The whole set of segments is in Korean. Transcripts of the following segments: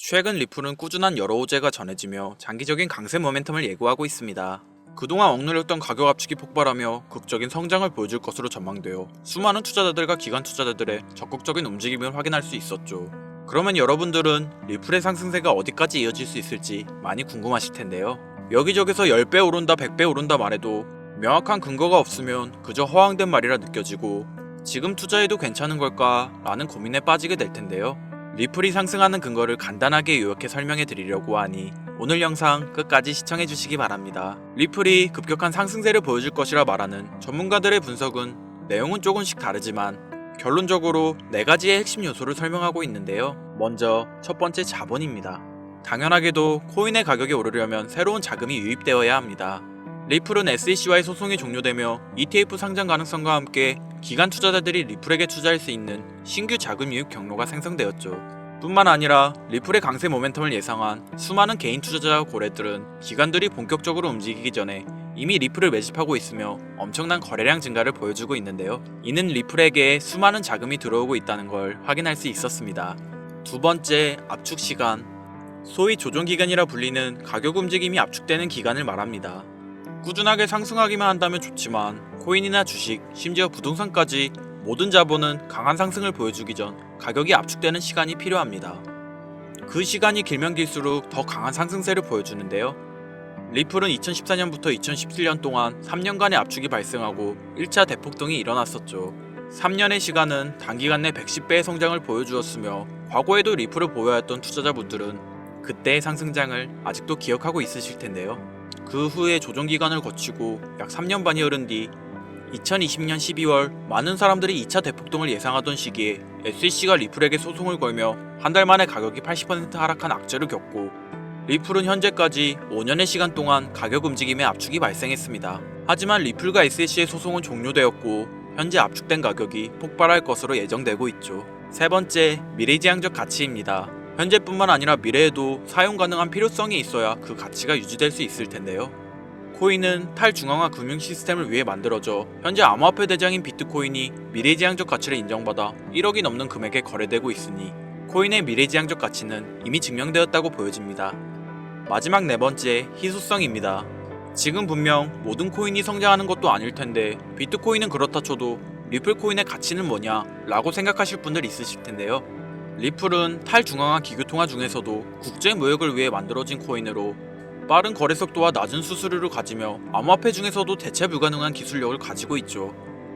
최근 리플은 꾸준한 여러 호재가 전해지며 장기적인 강세 모멘텀을 예고하고 있습니다. 그동안 억누렸던 가격 압축이 폭발하며 극적인 성장을 보여줄 것으로 전망되어 수많은 투자자들과 기관 투자자들의 적극적인 움직임을 확인할 수 있었죠. 그러면 여러분들은 리플의 상승세가 어디까지 이어질 수 있을지 많이 궁금하실 텐데요. 여기저기서 10배 오른다 100배 오른다 말해도 명확한 근거가 없으면 그저 허황된 말이라 느껴지고 지금 투자해도 괜찮은 걸까 라는 고민에 빠지게 될 텐데요. 리플이 상승하는 근거를 간단하게 요약해 설명해 드리려고 하니 오늘 영상 끝까지 시청해 주시기 바랍니다. 리플이 급격한 상승세를 보여줄 것이라 말하는 전문가들의 분석은 내용은 조금씩 다르지만 결론적으로 4가지의 핵심 요소를 설명하고 있는데요. 먼저 첫 번째 자본입니다. 당연하게도 코인의 가격이 오르려면 새로운 자금이 유입되어야 합니다. 리플은 SEC와의 소송이 종료되며 ETF 상장 가능성과 함께 기관 투자자들이 리플에게 투자할 수 있는 신규 자금 유입 경로가 생성되었죠. 뿐만 아니라 리플의 강세 모멘텀을 예상한 수많은 개인 투자자 고래들은 기관들이 본격적으로 움직이기 전에 이미 리플을 매집하고 있으며 엄청난 거래량 증가를 보여주고 있는데요. 이는 리플에게 수많은 자금이 들어오고 있다는 걸 확인할 수 있었습니다. 두 번째, 압축 시간. 소위 조정기간이라 불리는 가격 움직임이 압축되는 기간을 말합니다. 꾸준하게 상승하기만 한다면 좋지만 코인이나 주식, 심지어 부동산까지 모든 자본은 강한 상승을 보여주기 전 가격이 압축되는 시간이 필요합니다. 그 시간이 길면 길수록 더 강한 상승세를 보여주는데요. 리플은 2014년부터 2017년 동안 3년간의 압축이 발생하고 1차 대폭등이 일어났었죠. 3년의 시간은 단기간 내 110배의 성장을 보여주었으며 과거에도 리플을 보유하였던 투자자분들은 그때의 상승장을 아직도 기억하고 있으실 텐데요. 그 후에 조정기간을 거치고 약 3년 반이 흐른 뒤 2020년 12월 많은 사람들이 2차 대폭등을 예상하던 시기에 SEC가 리플에게 소송을 걸며 한 달 만에 가격이 80% 하락한 악재를 겪고 리플은 현재까지 5년의 시간 동안 가격 움직임의 압축이 발생했습니다. 하지만 리플과 SEC의 소송은 종료되었고 현재 압축된 가격이 폭발할 것으로 예정되고 있죠. 세 번째, 미래지향적 가치입니다. 현재뿐만 아니라 미래에도 사용 가능한 필요성이 있어야 그 가치가 유지될 수 있을 텐데요. 코인은 탈중앙화 금융 시스템을 위해 만들어져 현재 암호화폐 대장인 비트코인이 미래지향적 가치를 인정받아 1억이 넘는 금액에 거래되고 있으니 코인의 미래지향적 가치는 이미 증명되었다고 보여집니다. 마지막 네 번째, 희소성입니다. 지금 분명 모든 코인이 성장하는 것도 아닐 텐데 비트코인은 그렇다 쳐도 리플 코인의 가치는 뭐냐 라고 생각하실 분들 있으실 텐데요. 리플은 탈중앙화 기교통화 중에서도 국제 무역을 위해 만들어진 코인으로 빠른 거래 속도와 낮은 수수료를 가지며 암호화폐 중에서도 대체 불가능한 기술력을 가지고 있죠.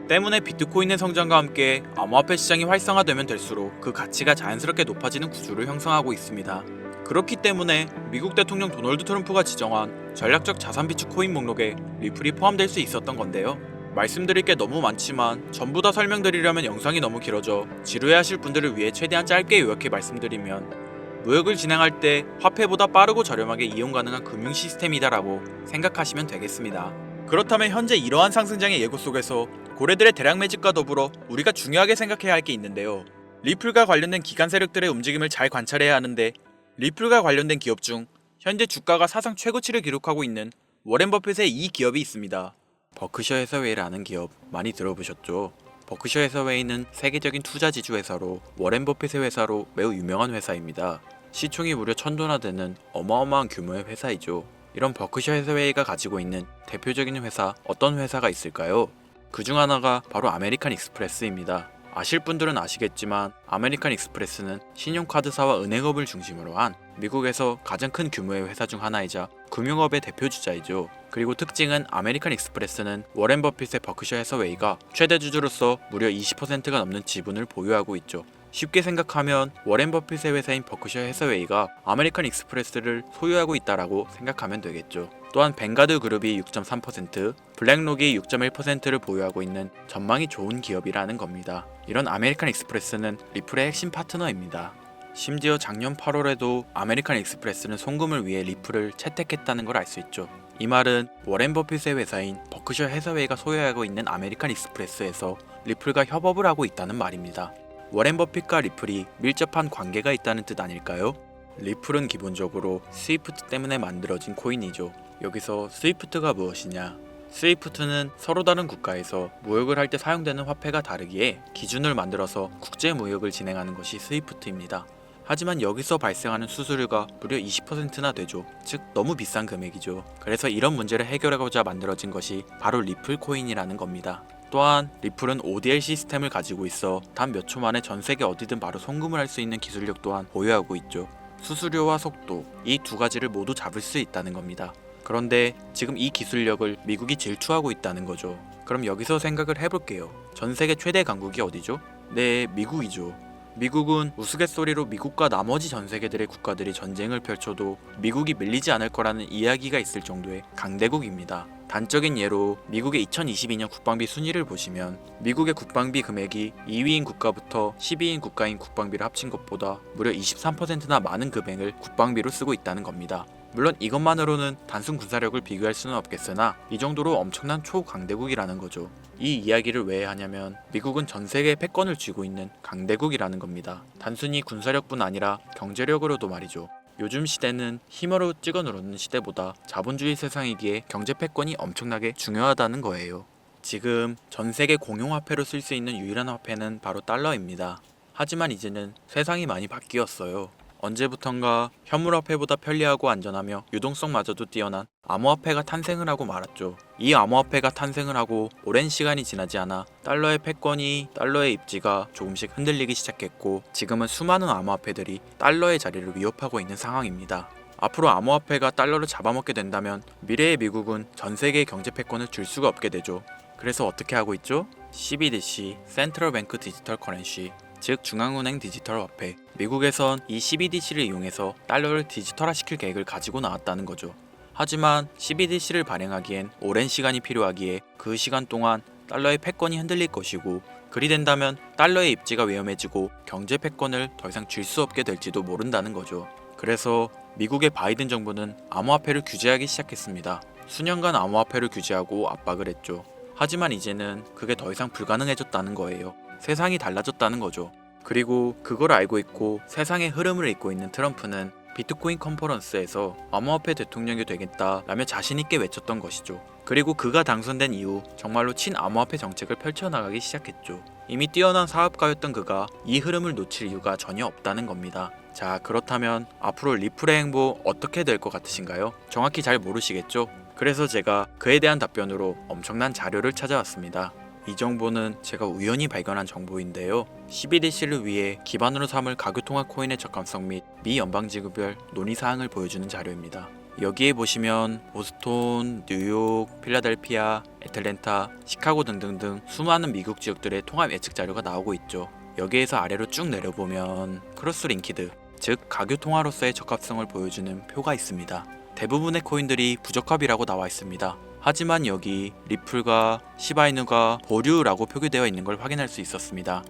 때문에 비트코인의 성장과 함께 암호화폐 시장이 활성화되면 될수록 그 가치가 자연스럽게 높아지는 구조를 형성하고 있습니다. 그렇기 때문에 미국 대통령 도널드 트럼프가 지정한 전략적 자산 비축 코인 목록에 리플이 포함될 수 있었던 건데요. 말씀드릴 게 너무 많지만 전부 다 설명드리려면 영상이 너무 길어져 지루해하실 분들을 위해 최대한 짧게 요약해 말씀드리면 무역을 진행할 때 화폐보다 빠르고 저렴하게 이용 가능한 금융 시스템이다라고 생각하시면 되겠습니다. 그렇다면 현재 이러한 상승장의 예고 속에서 고래들의 대량 매집과 더불어 우리가 중요하게 생각해야 할 게 있는데요. 리플과 관련된 기관 세력들의 움직임을 잘 관찰해야 하는데 리플과 관련된 기업 중 현재 주가가 사상 최고치를 기록하고 있는 워렌 버핏의 이 기업이 있습니다. 버크셔 해서웨이라는 기업 많이 들어보셨죠? 버크셔 해서웨이는 세계적인 투자 지주 회사로 워렌 버핏의 회사로 매우 유명한 회사입니다. 시총이 무려 1000조나 되는 어마어마한 규모의 회사이죠. 이런 버크셔 해서웨이가 가지고 있는 대표적인 회사, 어떤 회사가 있을까요? 그 중 하나가 바로 아메리칸 익스프레스입니다. 아실 분들은 아시겠지만 아메리칸 익스프레스는 신용카드사와 은행업을 중심으로 한 미국에서 가장 큰 규모의 회사 중 하나이자 금융업의 대표 주자이죠. 그리고 특징은 아메리칸 익스프레스는 워렌 버핏의 버크셔 해서웨이가 최대 주주로서 무려 20%가 넘는 지분을 보유하고 있죠. 쉽게 생각하면 워렌 버핏의 회사인 버크셔 해서웨이가 아메리칸 익스프레스를 소유하고 있다라고 생각하면 되겠죠. 또한 뱅가드 그룹이 6.3%, 블랙록이 6.1%를 보유하고 있는 전망이 좋은 기업이라는 겁니다. 이런 아메리칸 익스프레스는 리플의 핵심 파트너입니다. 심지어 작년 8월에도 아메리칸 익스프레스는 송금을 위해 리플을 채택했다는 걸 알 수 있죠. 이 말은 워렌 버핏의 회사인 버크셔 해서웨이가 소유하고 있는 아메리칸 익스프레스에서 리플과 협업을 하고 있다는 말입니다. 워렌 버핏과 리플이 밀접한 관계가 있다는 뜻 아닐까요? 리플은 기본적으로 스위프트 때문에 만들어진 코인이죠. 여기서 스위프트가 무엇이냐? 스위프트는 서로 다른 국가에서 무역을 할 때 사용되는 화폐가 다르기에 기준을 만들어서 국제 무역을 진행하는 것이 스위프트입니다. 하지만 여기서 발생하는 수수료가 무려 20%나 되죠. 즉 너무 비싼 금액이죠. 그래서 이런 문제를 해결하고자 만들어진 것이 바로 리플 코인이라는 겁니다. 또한 리플은 ODL 시스템을 가지고 있어 단 몇 초 만에 전 세계 어디든 바로 송금을 할 수 있는 기술력 또한 보유하고 있죠. 수수료와 속도, 이 두 가지를 모두 잡을 수 있다는 겁니다. 그런데 지금 이 기술력을 미국이 질투하고 있다는 거죠. 그럼 여기서 생각을 해볼게요. 전 세계 최대 강국이 어디죠? 네, 미국이죠. 미국은 우스갯소리로 미국과 나머지 전 세계들의 국가들이 전쟁을 펼쳐도 미국이 밀리지 않을 거라는 이야기가 있을 정도의 강대국입니다. 단적인 예로 미국의 2022년 국방비 순위를 보시면 미국의 국방비 금액이 2위인 국가부터 10위인 국가인 국방비를 합친 것보다 무려 23%나 많은 금액을 국방비로 쓰고 있다는 겁니다. 물론 이것만으로는 단순 군사력을 비교할 수는 없겠으나 이 정도로 엄청난 초강대국이라는 거죠. 이 이야기를 왜 하냐면 미국은 전 세계의 패권을 쥐고 있는 강대국이라는 겁니다. 단순히 군사력뿐 아니라 경제력으로도 말이죠. 요즘 시대는 힘으로 찍어 누르는 시대보다 자본주의 세상이기에 경제 패권이 엄청나게 중요하다는 거예요. 지금 전 세계 공용화폐로 쓸 수 있는 유일한 화폐는 바로 달러입니다. 하지만 이제는 세상이 많이 바뀌었어요. 언제부턴가 현물화폐보다 편리하고 안전하며 유동성마저도 뛰어난 암호화폐가 탄생을 하고 말았죠. 이 암호화폐가 탄생을 하고 오랜 시간이 지나지 않아 달러의 패권이, 달러의 입지가 조금씩 흔들리기 시작했고 지금은 수많은 암호화폐들이 달러의 자리를 위협하고 있는 상황입니다. 앞으로 암호화폐가 달러를 잡아먹게 된다면 미래의 미국은 전 세계의 경제 패권을 줄 수가 없게 되죠. 그래서 어떻게 하고 있죠? CBDC, 센트럴 뱅크 디지털 커런시, 즉 중앙은행 디지털 화폐. 미국에선 이 CBDC를 이용해서 달러를 디지털화시킬 계획을 가지고 나왔다는 거죠. 하지만 CBDC를 발행하기엔 오랜 시간이 필요하기에 그 시간 동안 달러의 패권이 흔들릴 것이고 그리 된다면 달러의 입지가 위험해지고 경제 패권을 더 이상 쥘 수 없게 될지도 모른다는 거죠. 그래서 미국의 바이든 정부는 암호화폐를 규제하기 시작했습니다. 수년간 암호화폐를 규제하고 압박을 했죠. 하지만 이제는 그게 더 이상 불가능해졌다는 거예요. 세상이 달라졌다는 거죠. 그리고 그걸 알고 있고 세상의 흐름을 읽고 있는 트럼프는 비트코인 컨퍼런스에서 암호화폐 대통령이 되겠다라며 자신있게 외쳤던 것이죠. 그리고 그가 당선된 이후 정말로 친암호화폐 정책을 펼쳐나가기 시작했죠. 이미 뛰어난 사업가였던 그가 이 흐름을 놓칠 이유가 전혀 없다는 겁니다. 자, 그렇다면 앞으로 리플의 행보 어떻게 될 것 같으신가요? 정확히 잘 모르시겠죠? 그래서 제가 그에 대한 답변으로 엄청난 자료를 찾아왔습니다. 이 정보는 제가 우연히 발견한 정보인데요. CBDC를 위해 기반으로 삼을 가교통화 코인의 적합성 및 미 연방지구별 논의사항을 보여주는 자료입니다. 여기에 보시면 보스톤, 뉴욕, 필라델피아, 애틀랜타, 시카고 등등등 수많은 미국 지역들의 통합 예측 자료가 나오고 있죠. 여기에서 아래로 쭉 내려보면 크로스링키드, 즉 가교통화로서의 적합성을 보여주는 표가 있습니다. 대부분의 코인들이 부적합이라고 나와 있습니다. 하지만 여기 리플과 시바이누가 보류라고 표기되어 있는 걸 확인할 수 있었습니다.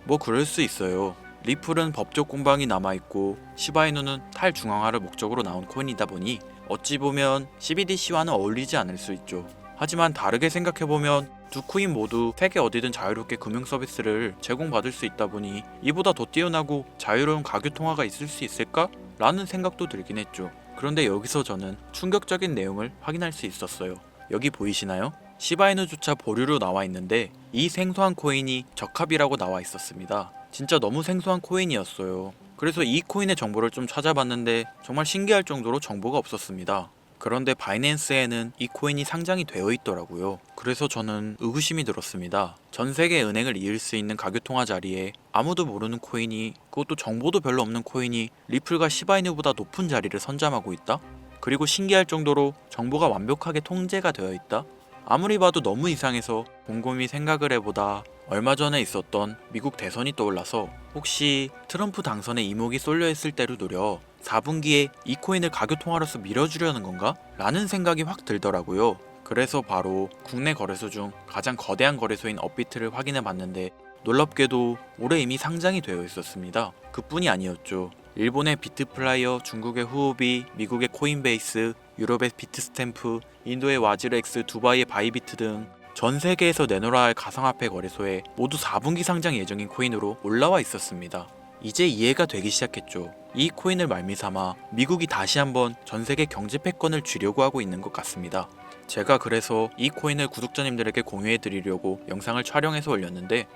뭐 그럴 수 있어요. 리플은 법적 공방이 남아있고 시바이누는 탈중앙화를 목적으로 나온 코인이다 보니 어찌 보면 CBDC와는 어울리지 않을 수 있죠. 하지만 다르게 생각해보면 두 코인 모두 세계 어디든 자유롭게 금융 서비스를 제공받을 수 있다 보니 이보다 더 뛰어나고 자유로운 가교통화가 있을 수 있을까? 라는 생각도 들긴 했죠. 그런데 여기서 저는 충격적인 내용을 확인할 수 있었어요. 여기 보이시나요? 시바이누조차 보류로 나와 있는데 이 생소한 코인이 적합이라고 나와 있었습니다. 진짜 너무 생소한 코인이었어요. 그래서 이 코인의 정보를 좀 찾아봤는데 정말 신기할 정도로 정보가 없었습니다. 그런데 바이낸스에는 이 코인이 상장이 되어 있더라고요. 그래서 저는 의구심이 들었습니다. 전 세계 은행을 이을 수 있는 가교통화 자리에 아무도 모르는 코인이, 그것도 정보도 별로 없는 코인이 리플과 시바이누보다 높은 자리를 선점하고 있다? 그리고 신기할 정도로 정보가 완벽하게 통제가 되어 있다? 아무리 봐도 너무 이상해서 곰곰이 생각을 해보다 얼마 전에 있었던 미국 대선이 떠올라서 혹시 트럼프 당선에 이목이 쏠려 있을 때를 노려 4분기에 이 코인을 가교통화로서 밀어주려는 건가? 라는 생각이 확 들더라고요. 그래서 바로 국내 거래소 중 가장 거대한 거래소인 업비트를 확인해 봤는데 놀랍게도 올해 이미 상장이 되어 있었습니다. 그뿐이 아니었죠. 일본의 비트플라이어, 중국의 후오비, 미국의 코인베이스, 유럽의 비트스탬프, 인도의 와즈렉스, 두바이의 바이비트 등 전 세계에서 내놓아야 할 가상화폐 거래소에 모두 4분기 상장 예정인 코인으로 올라와 있었습니다. 이제 이해가 되기 시작했죠. 이 코인을 말미삼아 미국이 다시 한번 전 세계 경제 패권을 쥐려고 하고 있는 것 같습니다. 제가 그래서 이 코인을 구독자님들에게 공유해 드리려고 영상을 촬영해서 올렸는데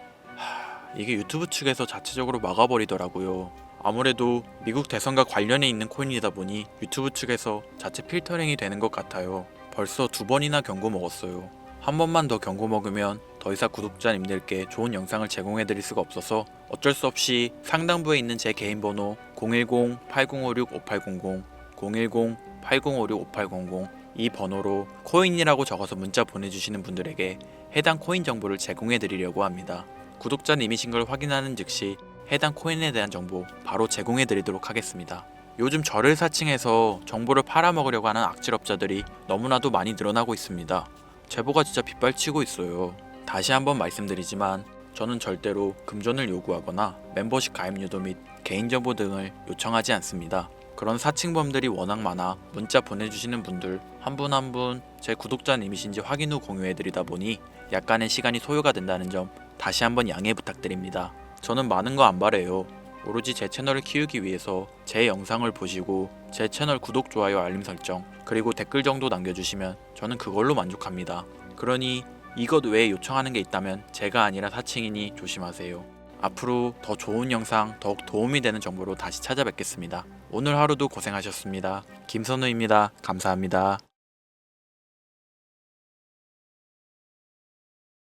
이게 유튜브 측에서 자체적으로 막아버리더라고요. 아무래도 미국 대선과 관련해 있는 코인이다 보니 유튜브 측에서 자체 필터링이 되는 것 같아요. 벌써 2번이나 경고 먹었어요. 한 번만 더 경고 먹으면 더 이상 구독자님들께 좋은 영상을 제공해드릴 수가 없어서 어쩔 수 없이 상단부에 있는 제 개인 번호 010-8056-5800, 010-8056-5800 이 번호로 코인이라고 적어서 문자 보내주시는 분들에게 해당 코인 정보를 제공해드리려고 합니다. 구독자님이신 걸 확인하는 즉시 해당 코인에 대한 정보 바로 제공해드리도록 하겠습니다. 요즘 저를 사칭해서 정보를 팔아먹으려고 하는 악질업자들이 너무나도 많이 늘어나고 있습니다. 제보가 진짜 빗발치고 있어요. 다시 한번 말씀드리지만 저는 절대로 금전을 요구하거나 멤버십 가입 유도 및 개인정보 등을 요청하지 않습니다. 그런 사칭범들이 워낙 많아 문자 보내주시는 분들 한 분 한 분 제 구독자님이신지 확인 후 공유해드리다 보니 약간의 시간이 소요가 된다는 점 다시 한번 양해 부탁드립니다. 저는 많은 거 안 바래요. 오로지 제 채널을 키우기 위해서 제 영상을 보시고 제 채널 구독, 좋아요, 알림 설정 그리고 댓글 정도 남겨주시면 저는 그걸로 만족합니다. 그러니 이것 외에 요청하는 게 있다면 제가 아니라 사칭이니 조심하세요. 앞으로 더 좋은 영상, 더욱 도움이 되는 정보로 다시 찾아뵙겠습니다. 오늘 하루도 고생하셨습니다. 김선우입니다. 감사합니다.